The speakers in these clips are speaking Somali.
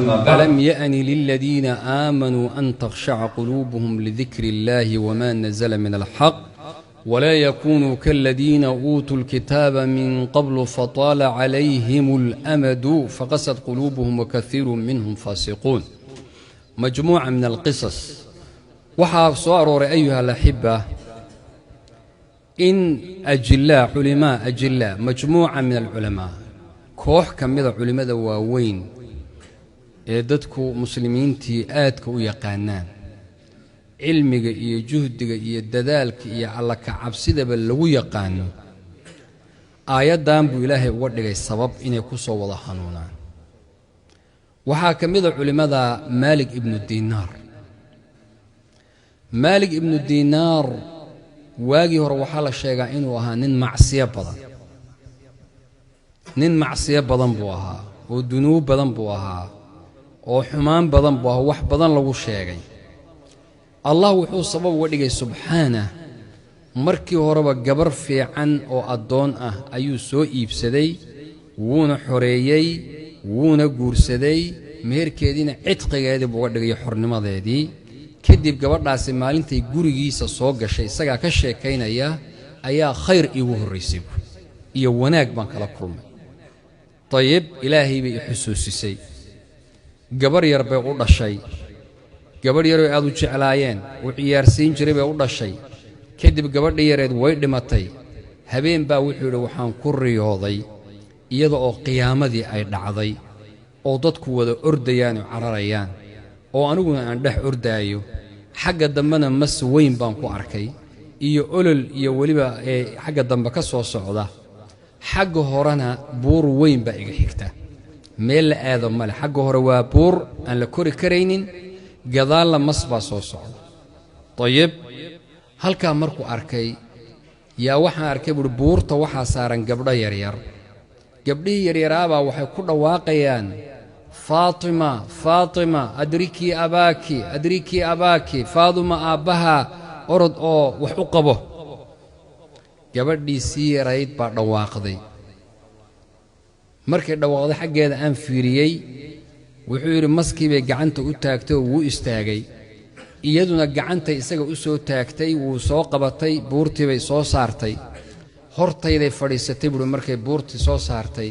ألم يأن للذين آمنوا أن تخشع قلوبهم لذكر الله وما نزل من الحق ولا يكونوا كالذين أوتوا الكتاب من قبل فطال عليهم الأمد فقست قلوبهم وكثير منهم فاسقون. مجموعة من القصص وحاف صاروا أيها الأحبة إن أجلاء علماء أجلاء مجموعة من العلماء كوح كمذا علماء دواوين dadku muslimiintii aadka u yaqaanaan cilmiga iyo juhdiga iyo dadaalka iyo alla ka cabsidaba lagu yaqaano aayadan buu ilaahay uga dhigay sabab inay ku soo wada hanuunaan. waxaa ka mid ah culimada Malik ibn Dinar. Malik ibn Dinar waagii hore waxaa la sheegaa inuu ahaa nin macsiyo badan buu ahaa oo dunuub badan buu ahaa oo xumaan badan buu ahaa wax badan lagu sheegay. allah wuxuu sabab uga dhigay subxaana markii horeba gabar fiican oo addoon ah ayuu soo iibsaday wuuna xoreeyey wuuna guursaday meherkeediina cidqigeedii buu uga dhigay xornimadeedii. kadib gabadhaasi maalintay gurigiisa soo gashay isagaa ka sheekaynaya ayaa khayr iigu horraysay iyo wanaag baan kala kulmay. طيب ilaahay bay xusuusisay gabar yar bay u dhashay gabar yar oo aad u jeclaayeen oo ciyaarsiin jiray bay u dhashay. kadib gabadhii yareed way dhimatay. habeen baa wuxuu yidhi waxaan ku riyooday iyada oo qiyaamadii ay dhacday oo dadku wada ordayaan oo cararayaan oo aniguna aan dhex ordaayo xagga dambena mas weyn baan ku arkay iyo olol iyo weliba xagga dambe ka soo socda. xagga horena buur weyn baa iga xigta meel la aado male. xagga hore waa buur aan la kori karaynin gadaalla mas baa soo socda. طيب halkaa markuu arkay yaa waxaan arkay buuri buurta waxaa saaran gabdho yaryar. gabdhihii yaryaraabaa waxay ku dhawaaqayaan faatima faatima adrikii abaaki faaduma aabbaha orod oo wax u qabo. gabadhii sii yarayd baa dhawaaqday. markay dhawaaqday xaggeeda aan fiiriyey wuxuu yidhi maskii bay gacanta u taagtay oo wuu istaagay. iyaduna gacantay isaga u soo taagtay wuu soo qabatay buurtii bay soo saartay. hortayday fadhiisatay buuri markay buurtii soo saartay.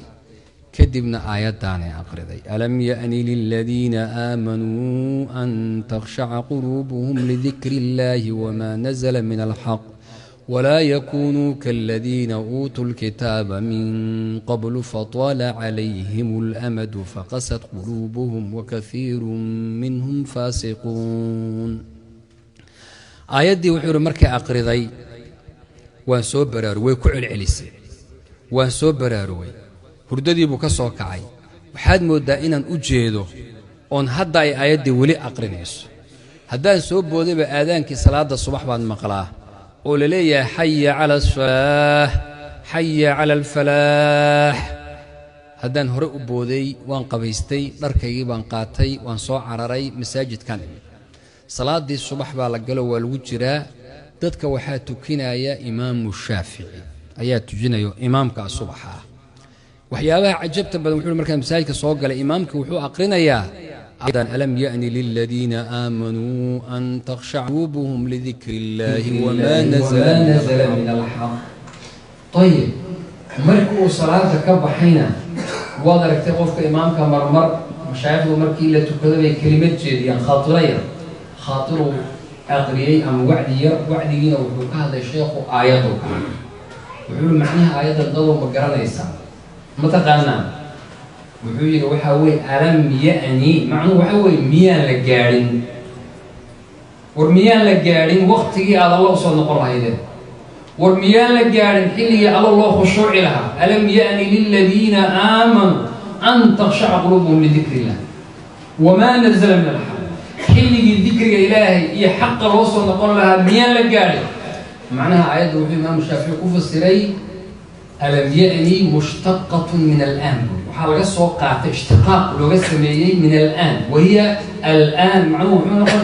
kadibna aayaddaanay aqriday alam ya'ni liladiina aamanuu an takhshaca quluubuhum lidikri illaahi wamaa nazala min alxaq ولا يكونوا كالذين أوتوا الكتاب من قبل فطال عليهم الأمد فقست قلوبهم وكثير منهم فاسقون. آياتي وحور مركي أقرضي وان سو براروي كعل عليسي وان سو براروي هرددي بكسو كعي وحاد مودائنا أجيدو on hadda ay aayadii wali aqrinayso haddaan soo booday ba aadaankii salaada subax baan maqlaa oo la leeyahay hayya cala as-salaah hayya cala al-falaah. haddaan hore u booday waan qabaystay dharkaygii baan qaatay waan soo cararay masaajidkan salaadii subax baa la galo waa lagu jiraa. dadka waxaa tukinaya imaamu shaafici ayaa tujinayo imaamka subaxa. waxyaabaha cajabta badan wuxuu markaa masaajidka soo galay imaamka wuxuu aqrinayaa ألم يأن للذين آمنوا أن تخشع قلوبهم لذكر الله وما نزل من الحق. طيب مركو صلاة كبحينا وادرك تقف إمامك مرمر مشايخه مركي إلا تكذب كلمة جديا خاطره أغريي أم وعدي وحوك هذا الشيخ آياته وحول معناها آيات الضوء مقرنا إنسان متقالنا وحوي وحوي ألم يأني معناه وحوي ميان لجارين ورميان لجارين وقتي على الله صلى الله عليه وسلم ورميان لجارين حلي على الله خشوع لها. ألم يأني للذين آمنوا أن تخشع قلوبهم لذكر الله وما نزل من الحق حلي ذكر إلهي يحق الوصل نقول لها ميان لجارين معناها آيات وحي الإمام الشافعي كوف السري ألم يأني مشتقة من الآن وحاول قاعدة اشتقاق لغة سمية من الآن وهي الآن معنوه نقول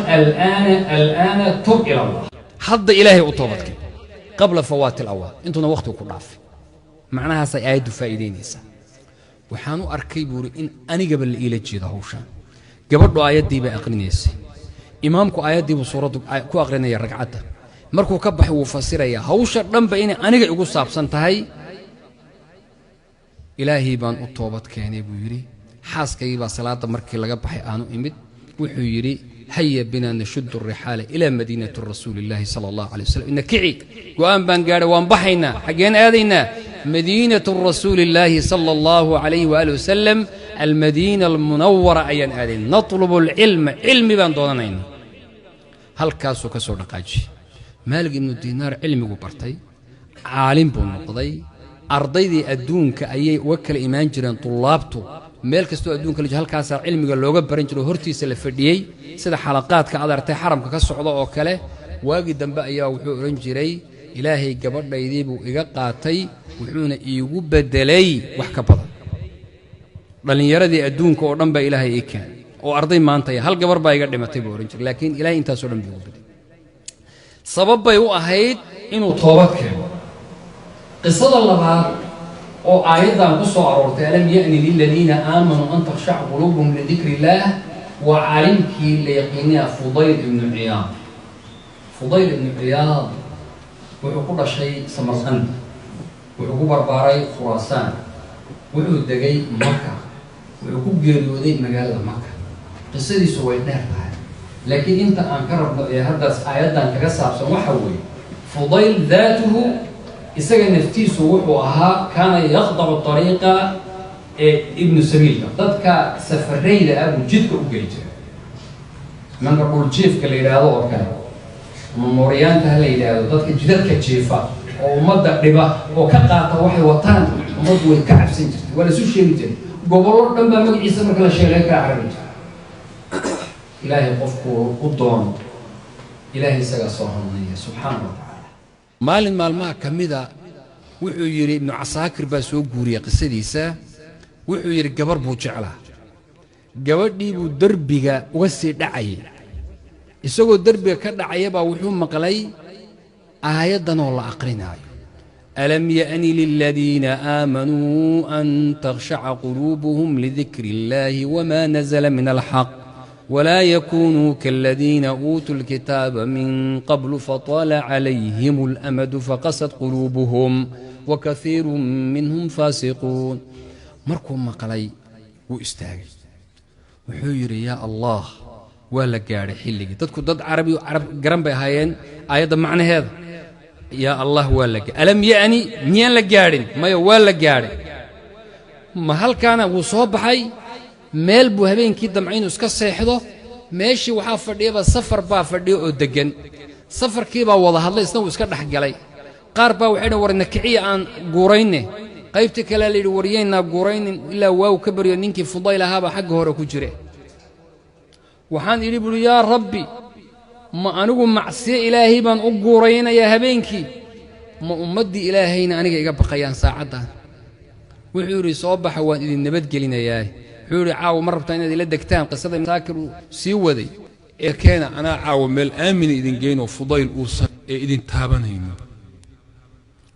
الآن تب إلى الله حض إلهي أطوبتك قبل فوات الأوان انتنا وقت كل عافي معناها سيأيد فائدين يسا وحانو أركي بوري إن أني قبل إلى جيدا هوشان gabadhu aayaddii bay aqrinaysay imaamku aayaddii buu suuraddu ku aqrinaya ragcadda markuu ka baxay wuu fasiraya hawsha dhanba inay aniga igu saabsan tahay ilaahay baan u toobad keenay buu yidhi xaaskaygii baa salaadda markii laga baxay aanu imid wuxuu yidhi haya bina nashuddu alrixaala ilaa madiinati rasuulillaahi sala allahu calay wasalam ina kici go'aan baan gaadhay waan baxaynaa xaggeen aadaynaa madiinatu rasuulillaahi sala allahu calayhi waali wasalam almadiina almunawara ayaan aadayna natlubu alcilma cilmi baan doonanaynaa halkaasuu ka soo dhaqaajiyey maalig ibnu diinaar cilmigu bartay caalim buu noqday ardaydii adduunka ayay uga kala imaan jireen tullaabtu meel kastoo adduunka la jiro halkaasaa cilmiga looga baran jiro hortiisa la fadhiyey sida xalaqaadka aad aragtay xaramka ka socda oo kale waagii dambe ayaa wuxuu odhan jiray ilaahay gabadhaydii buu iga qaatay wuxuuna iigu beddelay wax ka badan dhallinyaradii adduunka oo dhan baa ilaahay ii keenay oo arday maantaya hal gabar baa iga dhimatay buu odhan jiray laakiin ilaahay intaasoo dhan buu igu beddelay sabab bay u ahayd inuu toobad keeno qisada labaad oo aayaddan ku soo aroortay alam ya'ni liladiina aamanuu an takhshaca quluubuhum lidikri illaah waa caalimkii la yaqiinaya fudayl ibnu ciyaad fudayl ibnu ciyaad wuxuu ku dhashay samarqand wuxuu ku barbaaray khuraasaan wuxuu degay maka wuxuu ku geeriyooday magaalada maka qisadiisu way dheer tahay laakiin inta aan ka rabno ee haddaas aayaddan kaga saabsan waxa weeye fudayl daatuhu isaga naftiisu wuxuu ahaa kaana yaqdacu ariiqa ibnu sabiilka dadka safarayda ah buu jidka u geli jiray manka dhuljiifka la yidhaahdo oo kale ama mooryaanta ha la yidhaahdo dadka jidadka jiifa oo ummadda dhiba oo ka qaata waxay wataan ummaddu way ka cabsan jirtay waa laisu sheegi jiray gobollo dhan baa magaciisa marka la sheegay kaa carabi jiray ilaahay qofkuu u doono ilaahay isagaa soo hanuunaya subxaana wa tacaala maalin maalmaha ka mida wuxuu yidhi ibnu casaakir baa soo guuriyey qisadiisa wuxuu yidhi gabar buu jeclaa gabadhii buu derbiga uga sii dhacayay isagoo derbiga ka dhacaya baa wuxuu maqlay aayaddanoo la aqrinaayo alam ya'ni liladiina aamanuu an takhshaca quluubuhum lidikri illaahi wamaa nazala min alxaq ولا يكونوا كالذين أوتوا الكتاب من قبل فطال عليهم الأمد فقست قلوبهم وكثير منهم فاسقون مركم مقلي واستاغي وحيري يا الله ولا قاري حلقي تذكر ضد عربي وعرب قرن بهايين أيضا معنى هذا يا الله ولا ألم يعني مين لقارن ما ولا قارن ما هل كان وصوب حي meel buu habeenkii damcaynu iska seexdo meeshii waxaa fadhiyaba safar baa fadhiyo oo degan safarkii baa wada hadlay isna uu iska dhex galay qaar baa waxay dhan warna kiciya aan guurayne qaybtii kale la yidhi waryaynaa guuraynin ilaa waaw ka baryo ninkii fudayl ahaabaa xagga hore ku jire waxaan idhi buhi yaa rabbi ma anigu macsiye ilaahay baan u guuraynayaa habeenkii ma ummaddii ilaahayna aniga iga baqayaan saacaddan wuxuu yidhi soo baxa waan idin nabadgelinayaa wuxuu yidhi caawa ma rabtaa inaad ila degtaan qisada masaakir uu sii waday ee keena anaa caawa meel aamina idin geynoo fudayl uusan ee idin taabanayno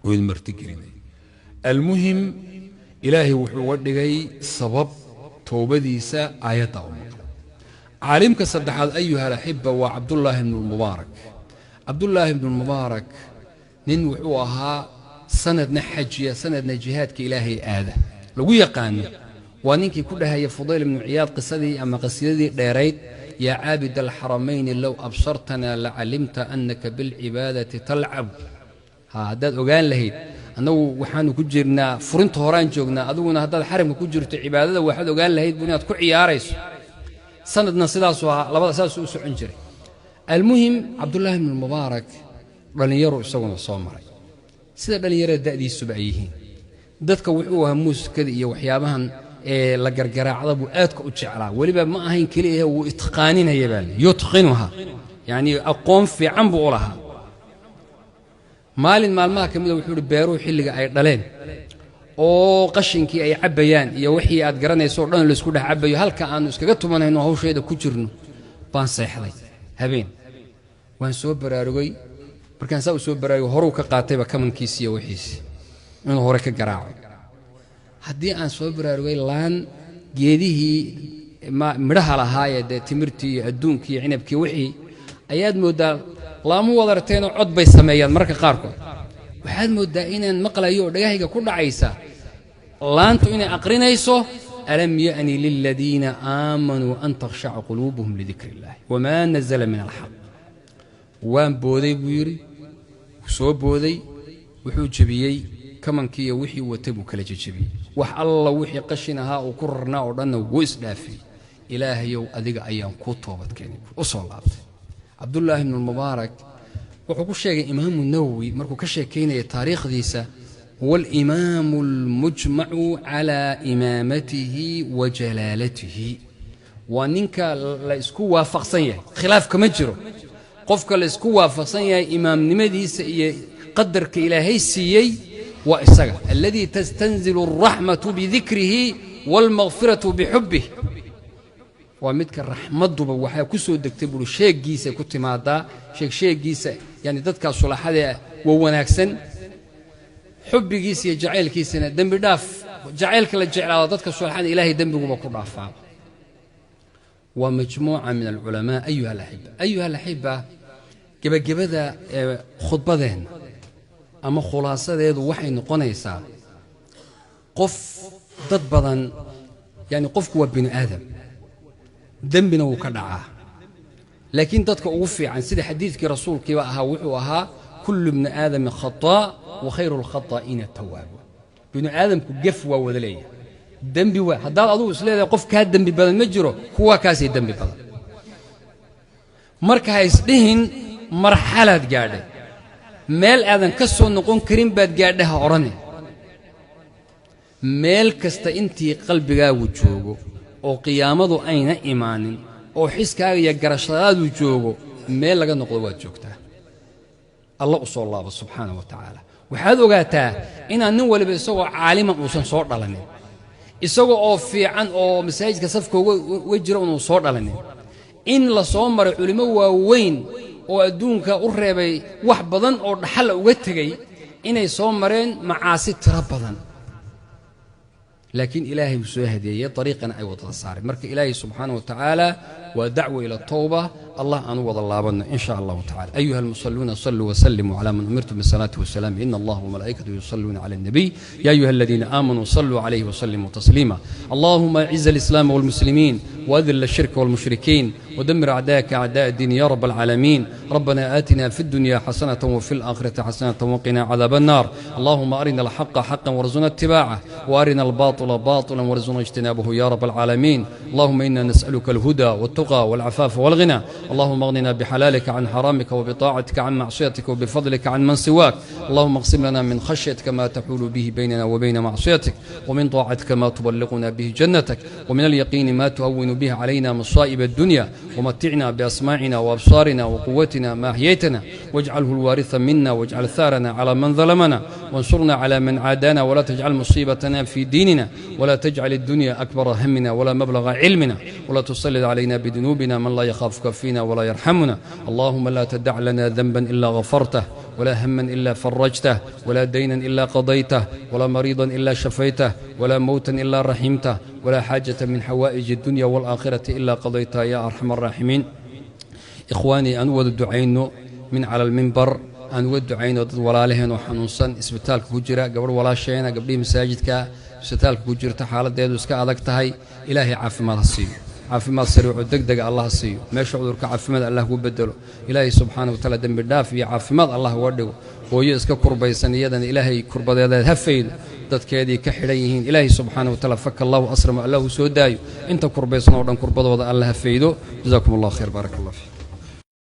oo idin martigelinay almuhim ilaahay wuxuu uga dhigay sabab toobadiisa aayadda u maqla caalimka saddexaad ayuha alaxiba waa cabdullaahi ibnu lmubaarak cabdullaahi ibnu lmubaarak nin wuxuu ahaa sanadna xajiya sanadna jihaadka ilaahay aada lagu yaqaano waa ninkii ku dhahaya fudayl ibnu ciyaad qisadii ama qasiidadii dheerayd yaa caabid alxaramayni low absartanaa lacalimta annaka bilcibaadati talcab haddaad ogaan lahayd annagu waxaanu ku jirnaa furinta horaan joognaa adiguna haddaad xaramka ku jirto cibaadada waxaad ogaan lahayd bu inaad ku ciyaarayso sanadna sidaasuu ahaa labada saasuu u socon jiray almuhim cabdullaahi ibnu mubaarak dhallinyaru isaguna soo maray sida dhallinyarada da'diisuba ay yihiin dadka wuxuu ahaa muusikada iyo waxyaabahan ee la gargaraacda buu aadka u jeclaa weliba ma ahayn keliya wuu itqaaninaya baa le yutqinuha yacnii aqoon fiican buu u lahaa maalin maalmaha ka mida wuxuu ihi beeruhu xilliga ay dhaleen oo qashinkii ay cabbayaan iyo wixii aad garanayso o dhan laysku dhex cabbayo halka aannu iskaga tumanayno hawsheeda ku jirno baan seexday habeen waan soo baraarugay markaan saa u soo baraarugay horuu ka qaatayba kamankiisi iyo wixiisi inuu hore ka garaaco haddii aan soo baraarugay laan geedihii ما midhaha lahaayee dee timirtii iyo adduunkii iyo cinabkii wixii ayaad mooddaa laamu wadarteenoo cod bay sameeyaan marka qaarkood waxaad mooddaa inaan maqlayo oo dhagahayga ku dhacaysa laantu inay aqrinayso alam ya'ni liladiina aamanuu an takhshaca quluubuhum lidikri illahi wamaa nazala min alxaq waan booday buu yidhi soo booday wuxuu jebiyey kamankii iyo wixii watay buu kala jejebiyey wax alla wixii qashin ahaa uu ku rarnaa oo dhanna wuu isdhaafiyey ilaahayow adiga ayaan kuu toobadkeenay u soo laabtay cabdullaahi ibnu lmubaarak wuxuu ku sheegay imaamu nawowi markuu ka sheekaynaya taariikhdiisa huwa alimaamu almujmacu calaa imaamatihi wa jalaalatihi waa ninka la isku waafaqsan yahay khilaaf kama jiro qofka la isku waafaqsan yahay imaamnimadiisa iyo qadarka ilaahay siiyey waa isaga alladii tastanzilu alraxmatu bidikrihi waalmaqfiratu bixubbih waa midka raxmaduba waxaa ku soo degtay buuri sheegiisa ku timaadaa sheegiisa yani dadkaa sulaxadee waa wanaagsan xubbigiisa iyo jacaylkiisana dembi dhaaf jacaylka la jeclaado dadka sulaxada ilaahay dembiguba ku dhaafaa waa majmuuca min alculamaa ayuha alaxiba gebagabada khudbadeenna ama khulaasadeedu waxay noqonaysaa qof dad badan yani qofku waa bini aadam dembina wuu ka dhacaa laakiin dadka ugu fiican sida xadiidkii rasuulkiiba ahaa wuxuu ahaa kullu ibni aadami khataa wa khayru lkhataa'iina tawaabu bini aadamku gef waa wada leeyahay dembi waa haddaad adugu isleedahay qof kaa dembi badan ma jiro kuwaa kaasii dembi badan marka ha isdhihin marxalaad gaadhay meel aadan ka soo noqon karin baad gaadhay ha odhane meel kasta intii qalbigaagu joogo oo qiyaamadu ayna imaanin oo xiskaaga iyo garashadaadu joogo meel laga noqdo waad joogtaa alla u soo laabo subxaana wa tacaala waxaad ogaataa inaan nin waliba isagoo caaliman uusan soo dhalanin isagoo oo fiican oo masaajidka safka uga jira unuu soo dhalanin in la soo maray culimo waaweyn oo adduunka u reebay wax badan oo dhaxalla uga tegey inay soo mareen macaasi tiro badan لكن إلهي وسهديه طريقنا أي وضع صار مرك إلهي سبحانه وتعالى ودعوة إلى التوبة الله أنوض الله بنا إن شاء الله تعالى. أيها المصلون صلوا وسلموا على من أمرتم بالصلاة والسلام إن الله وملائكته يصلون على النبي يا أيها الذين آمنوا صلوا عليه وسلموا تسليما. اللهم أعز الإسلام والمسلمين وأذل الشرك والمشركين ودمر أعداءك أعداء الدين يا رب العالمين. ربنا آتنا في الدنيا حسنة وفي الآخرة حسنة وقنا عذاب النار. اللهم أرنا الحق حقا وارزقنا اتباعه وأرنا الباطل باطلا وارزقنا اجتنابه يا رب العالمين. اللهم إنا نسألك الهدى والتقى والعفاف والغنى. اللهم اغننا بحلالك عن حرامك وبطاعتك عن معصيتك وبفضلك عن من سواك. اللهم اقسم لنا من خشيتك ما تحول به بيننا وبين معصيتك ومن طاعتك ما تبلغنا به جنتك ومن اليقين ما تهون به علينا مصائب الدنيا ومتعنا بأسماعنا وأبصارنا وقوتنا ما أحييتنا واجعله الوارث منا واجعل ثارنا على من ظلمنا وانصرنا على من عادانا ولا تجعل مصيبتنا في ديننا ولا تجعل الدنيا أكبر همنا ولا مبلغ علمنا ولا تسلط علينا بذنوبنا من لا يخافك فينا ولا يرحمنا. اللهم لا تدع لنا ذنبا إلا غفرته ولا هما إلا فرجته ولا دينا إلا قضيته ولا مريضا إلا شفيته ولا موتا إلا رحمته ولا حاجة من حوائج الدنيا والآخرة إلا قضيتها يا أرحم الراحمين. إخواني أنود الدعين من على المنبر أنود الدعين ولالهن وحنوصا اسبتالك هجرة قبل ولا شينا قبل مساجدك اسبتالك هجرة حالة ديدو اسكا أدكتهاي إلهي عافي ما تصيب عافيماد سريع ودقدق الله سيو ماشي عذرك عافيماد الله هو بدله إلهي سبحانه وتعالى دم الدافع عافيماد الله ودغ hooyo iska kurbaysan iyadan ilaahay kurbadeeda hafeyd dadkeedii ka xidhayihiin ilaahay subxaanahu wa ta'ala fakka Allahu asrama Allahu soo daayo inta kurbaysan oo dhan kurbadooda Allah hafeydo jazakumullahu khayr barakallahu